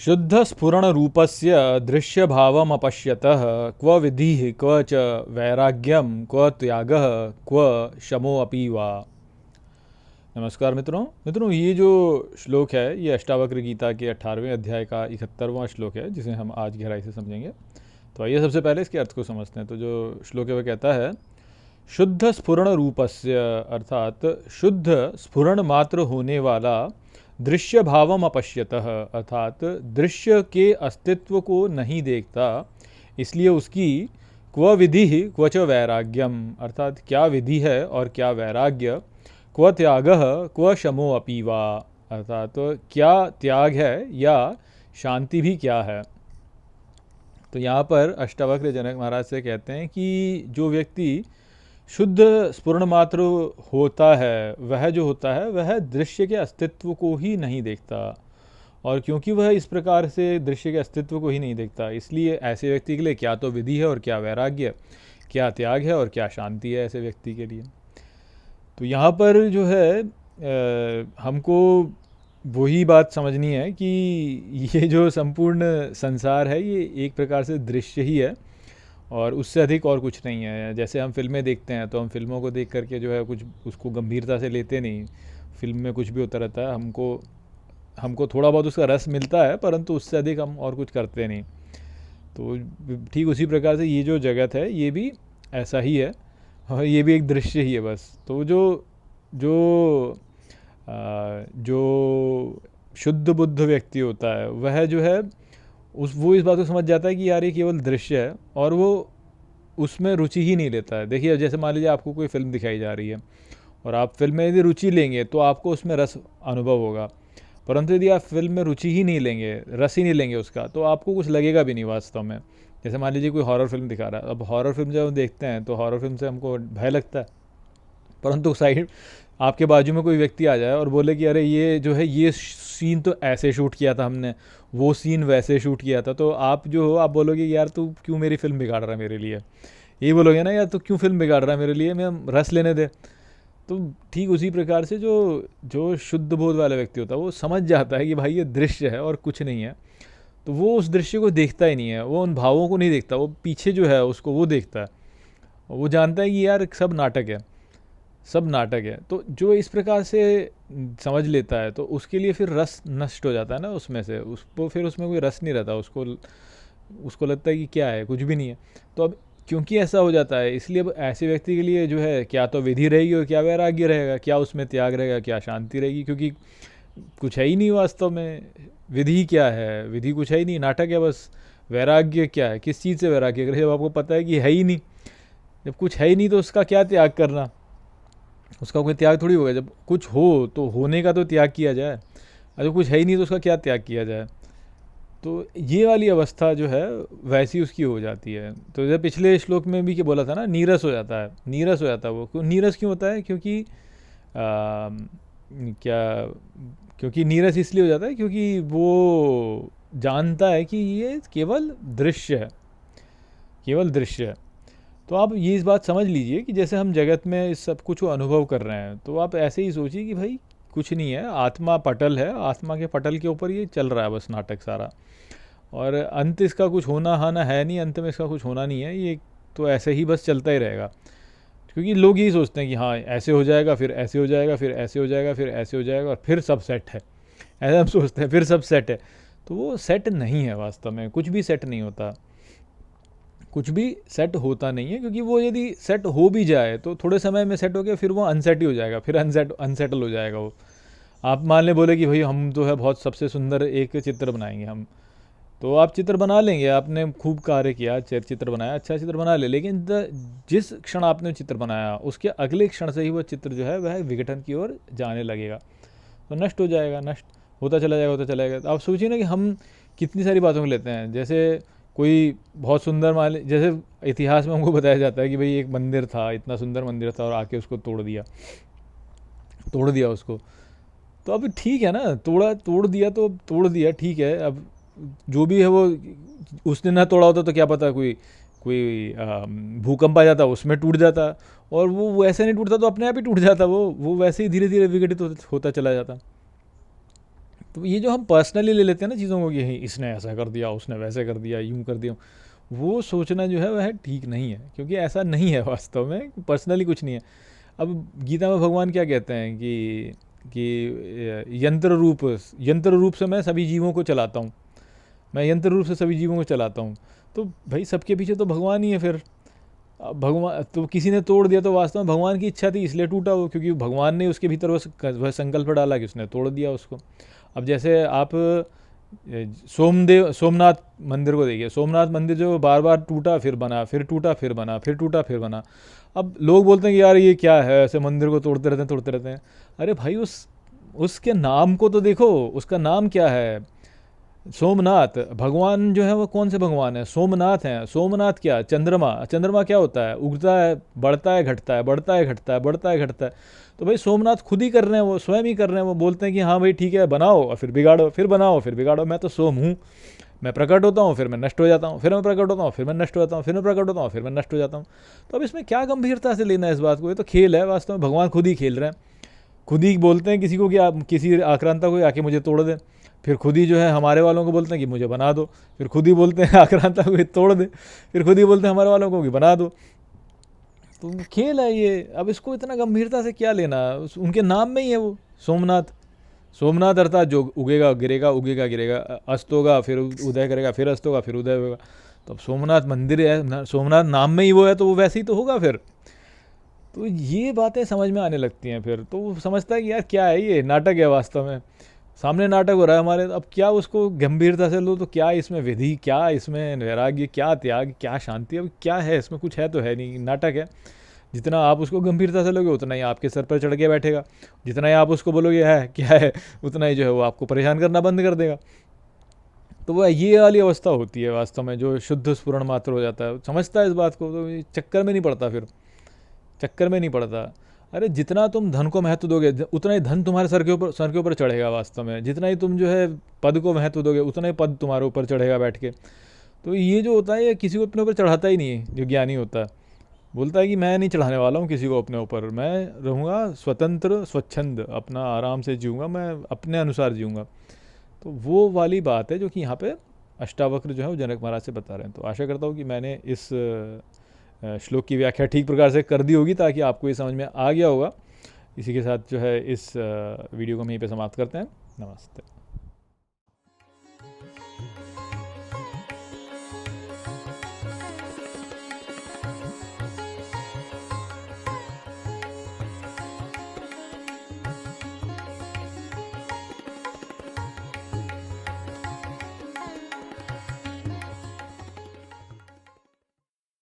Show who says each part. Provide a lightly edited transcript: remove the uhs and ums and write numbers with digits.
Speaker 1: शुद्ध स्फुरण रूपस्य दृश्य भावम अपश्यतः क्व विधिः क्व च वैराग्यम क्व त्यागः क्व शमो अपि वा। नमस्कार मित्रों, ये जो श्लोक है ये अष्टावक्र गीता के 18वें अध्याय का 71वां श्लोक है जिसे हम आज गहराई से समझेंगे। तो आइए सबसे पहले इसके अर्थ को समझते हैं। तो जो श्लोक है वह कहता है शुद्ध स्फुरण रूपस्य, अर्थात शुद्ध स्फुरण मात्र होने वाला दृश्य भावम अपश्यतः, अर्थात दृश्य के अस्तित्व को नहीं देखता, इसलिए उसकी क्व विधि क्व च वैराग्यम, अर्थात क्या विधि है और क्या वैराग्य, क्व त्यागः क्व शमो अपि वा, अर्थात क्या त्याग है या शांति भी क्या है। तो यहाँ पर अष्टावक्र जनक महाराज से कहते हैं कि जो व्यक्ति शुद्ध स्फुरण मात्र होता है वह जो होता है वह दृश्य के अस्तित्व को ही नहीं देखता, और क्योंकि वह इस प्रकार से दृश्य के अस्तित्व को ही नहीं देखता, इसलिए ऐसे व्यक्ति के लिए क्या तो विधि है और क्या वैराग्य, क्या त्याग है और क्या शांति है ऐसे व्यक्ति के लिए। तो यहाँ पर जो है हमको वही बात समझनी है कि ये जो संपूर्ण संसार है ये एक प्रकार से दृश्य ही है और उससे अधिक और कुछ नहीं है। जैसे हम फिल्में देखते हैं तो हम फिल्मों को देख करके जो है कुछ उसको गंभीरता से लेते नहीं, फिल्म में कुछ भी होता रहता है, हमको थोड़ा बहुत उसका रस मिलता है परंतु उससे अधिक हम और कुछ करते नहीं। तो ठीक उसी प्रकार से ये जो जगत है ये भी ऐसा ही है और ये भी एक दृश्य ही है बस। तो जो शुद्ध बुद्ध व्यक्ति होता है वह जो है वो इस बात को समझ जाता है कि यार ये केवल दृश्य है और वो उसमें रुचि ही नहीं लेता है। देखिए जैसे मान लीजिए आपको कोई फिल्म दिखाई जा रही है और आप फिल्म में यदि रुचि लेंगे तो आपको उसमें रस अनुभव होगा, परंतु यदि आप फिल्म में रुचि ही नहीं लेंगे, रस ही नहीं लेंगे उसका, तो आपको कुछ लगेगा भी नहीं वास्तव में। जैसे मान लीजिए कोई हॉरर फिल्म दिखा रहा है, अब हॉरर फिल्म जब हम देखते हैं तो हॉरर फिल्म से हमको भय लगता है, परंतु साइड आपके बाजू में कोई व्यक्ति आ जाए और बोले कि अरे ये जो है ये सीन तो ऐसे शूट किया था हमने, वो सीन वैसे शूट किया था, तो आप जो हो आप बोलोगे यार तू क्यों मेरी फिल्म बिगाड़ रहा है मेरे लिए, यही बोलोगे ना, यार तू क्यों फिल्म बिगाड़ रहा है मेरे लिए, मैं रस लेने दे। तो ठीक उसी प्रकार से जो शुद्ध बोध वाला व्यक्ति होता है वो समझ जाता है कि भाई ये दृश्य है और कुछ नहीं है, तो वो उस दृश्य को देखता ही नहीं है, वो उन भावों को नहीं देखता, वो पीछे जो है उसको वो देखता है, वो जानता है कि यार सब नाटक है, सब नाटक है। तो जो इस प्रकार से समझ लेता है तो उसके लिए फिर रस नष्ट हो जाता है ना उसमें से, उसको फिर उसमें कोई रस नहीं रहता, उसको लगता है कि क्या है, कुछ भी नहीं है। तो अब क्योंकि ऐसा हो जाता है इसलिए अब ऐसे व्यक्ति के लिए जो है क्या तो विधि रहेगी और क्या वैराग्य रहेगा, क्या उसमें त्याग रहेगा, क्या शांति रहेगी, क्योंकि कुछ है ही नहीं वास्तव में। विधि क्या है, विधि कुछ है ही नहीं, नाटक है बस। वैराग्य क्या है, किस चीज़ से वैराग्य करे जब आपको पता है कि है ही नहीं, जब कुछ है ही नहीं तो उसका क्या त्याग करना, उसका कोई त्याग थोड़ी होगा। जब कुछ हो तो होने का तो त्याग किया जाए, अगर कुछ है ही नहीं तो उसका क्या त्याग किया जाए। तो ये वाली अवस्था जो है वैसी उसकी हो जाती है। तो जब पिछले श्लोक में भी क्या बोला था ना, नीरस हो जाता है, नीरस हो जाता है वो। नीरस क्यों होता है, क्योंकि नीरस इसलिए हो जाता है क्योंकि वो जानता है कि ये केवल दृश्य है, केवल दृश्य है। तो आप ये इस बात समझ लीजिए कि जैसे हम जगत में इस सब कुछ अनुभव कर रहे हैं, तो आप ऐसे ही सोचिए कि भाई कुछ नहीं है, आत्मा पटल है, आत्मा के पटल के ऊपर ये चल रहा है बस नाटक सारा, और अंत इसका कुछ होना हाना है नहीं, अंत में इसका कुछ होना नहीं है, ये तो ऐसे ही बस चलता ही रहेगा। क्योंकि लोग यही सोचते हैं कि हाँ ऐसे हो जाएगा, फिर ऐसे हो जाएगा, फिर ऐसे हो जाएगा, फिर ऐसे हो जाएगा और फिर सब सेट है, ऐसा हम सोचते हैं, फिर सब सेट है। तो वो सेट नहीं है वास्तव में, कुछ भी सेट नहीं होता, कुछ भी सेट होता नहीं है। क्योंकि वो यदि सेट हो भी जाए तो थोड़े समय में सेट हो गया, फिर वो अनसेट ही हो जाएगा, फिर अनसेटल हो जाएगा वो। आप मान ले बोले कि भाई हम जो है बहुत सबसे सुंदर एक चित्र बनाएंगे हम, तो आप चित्र बना लेंगे, आपने खूब कार्य किया, चित्र बनाया, अच्छा चित्र बना ले, लेकिन जिस क्षण आपने चित्र बनाया उसके अगले क्षण से ही वो चित्र जो है वह विघटन की ओर जाने लगेगा, तो नष्ट हो जाएगा, नष्ट होता चला जाएगा, होता चला जाएगा। तो आप सोचिए ना कि हम कितनी सारी बातों को लेते हैं। जैसे कोई बहुत सुंदर मान, जैसे इतिहास में हमको बताया जाता है कि भाई एक मंदिर था, इतना सुंदर मंदिर था और आके उसको तोड़ दिया उसको। तो अब ठीक है ना, तोड़ दिया ठीक है, अब जो भी है वो उसने ना तोड़ा होता तो क्या पता कोई भूकंप आ जाता, उसमें टूट जाता, और वो ऐसे नहीं टूटता तो अपने आप ही टूट जाता, वो वैसे ही धीरे धीरे विघटित होता चला जाता। तो ये जो हम पर्सनली ले लेते हैं ना चीज़ों को कि इसने ऐसा कर दिया, उसने वैसे कर दिया, यूँ कर दिया, वो सोचना जो है वह ठीक नहीं है, क्योंकि ऐसा नहीं है वास्तव में, पर्सनली कुछ नहीं है। अब गीता में भगवान क्या कहते हैं कि यंत्र रूप से मैं सभी जीवों को चलाता हूँ, मैं यंत्र रूप से सभी जीवों को चलाता हूँ। तो भाई सबके पीछे तो भगवान ही है फिर। अब भगवान तो किसी ने तोड़ दिया तो वास्तव में भगवान की इच्छा थी इसलिए टूटा वो, क्योंकि भगवान ने उसके भीतर वह संकल्प डाला कि उसने तोड़ दिया उसको। अब जैसे आप सोमनाथ मंदिर को देखिए, सोमनाथ मंदिर जो बार बार टूटा फिर बना, फिर टूटा फिर बना, फिर टूटा फिर बना। अब लोग बोलते हैं कि यार ये क्या है, ऐसे मंदिर को तोड़ते रहते हैं। अरे भाई उसके नाम को तो देखो, उसका नाम क्या है, सोमनाथ। भगवान जो है वो कौन से भगवान है, सोमनाथ हैं। सोमनाथ क्या, चंद्रमा। चंद्रमा क्या होता है, उगता है, बढ़ता है, घटता है, बढ़ता है, घटता है, बढ़ता है, घटता है। तो भाई सोमनाथ खुद ही कर रहे हैं, वो स्वयं ही कर रहे हैं। वो बोलते हैं कि हाँ भाई ठीक है, बनाओ और फिर बिगाड़ो, फिर बनाओ फिर बिगाड़ो, मैं तो सोम हूँ, मैं प्रकट होता हूँ, फिर मैं नष्ट हो जाता हूँ, फिर मैं प्रकट होता हूँ, फिर मैं नष्ट हो जाता हूँ, फिर मैं प्रकट होता हूँ, फिर मैं नष्ट हो जाता हूँ। तो अब इसमें क्या गंभीरता से लेना है इस बात को, ये तो खेल है वास्तव में, भगवान खुद ही खेल रहे हैं। खुद ही बोलते हैं किसी को कि आप किसी आक्रांता को आके मुझे तोड़ दे, फिर खुद ही जो है हमारे वालों को बोलते हैं कि मुझे बना दो, फिर खुद ही बोलते हैं आक्रांता को तोड़ दे, फिर खुद ही बोलते हैं हमारे वालों को कि बना दो। तो खेल है ये, अब इसको इतना गंभीरता से क्या लेना, उनके नाम में ही है वो सोमनाथ। सोमनाथ अर्थात जो उगेगा गिरेगा, उगेगा गिरेगा, अस्त होगा फिर उदय करेगा, फिर अस्त होगा फिर उदय होगा। तो अब सोमनाथ मंदिर है, सोमनाथ नाम में ही वो है, तो वो वैसे ही तो होगा फिर। तो ये बातें समझ में आने लगती हैं फिर, तो वो समझता है कि यार क्या है ये, नाटक है वास्तव में, सामने नाटक हो रहा है हमारे। अब क्या उसको गंभीरता से लो, तो क्या इसमें विधि, क्या इसमें वैराग्य, क्या त्याग, क्या शांति, अब क्या है इसमें, कुछ है तो है नहीं, नाटक है। जितना आप उसको गंभीरता से लोगे उतना ही आपके सर पर चढ़ के बैठेगा, जितना ही आप उसको बोलोगे है क्या है, उतना ही जो है वो आपको परेशान करना बंद कर देगा। तो वह ये वाली अवस्था होती है वास्तव में, जो शुद्ध स्फुरण मात्र हो जाता है, समझता है इस बात को, तो चक्कर में नहीं पड़ता, फिर चक्कर में नहीं पड़ता। अरे जितना तुम धन को महत्व दोगे उतना ही धन तुम्हारे सर के ऊपर चढ़ेगा वास्तव में, जितना ही तुम जो है पद को महत्व दोगे उतना ही पद तुम्हारे ऊपर चढ़ेगा बैठ के। तो ये जो होता है ये किसी को अपने ऊपर चढ़ाता ही नहीं है, जो ज्ञानी होता है बोलता है कि मैं नहीं चढ़ाने वाला हूँ किसी को अपने ऊपर, मैं रहूँगा स्वतंत्र स्वच्छंद, अपना आराम से जीऊँगा, मैं अपने अनुसार जीऊँगा। तो वो वाली बात है जो कि यहाँ पे अष्टावक्र जो है वो जनक महाराज से बता रहे हैं। तो आशा करता हूँ कि मैंने इस श्लोक की व्याख्या ठीक प्रकार से कर दी होगी, ताकि आपको ये समझ में आ गया होगा। इसी के साथ जो है इस वीडियो को हम यहीं पे समाप्त करते हैं। नमस्ते।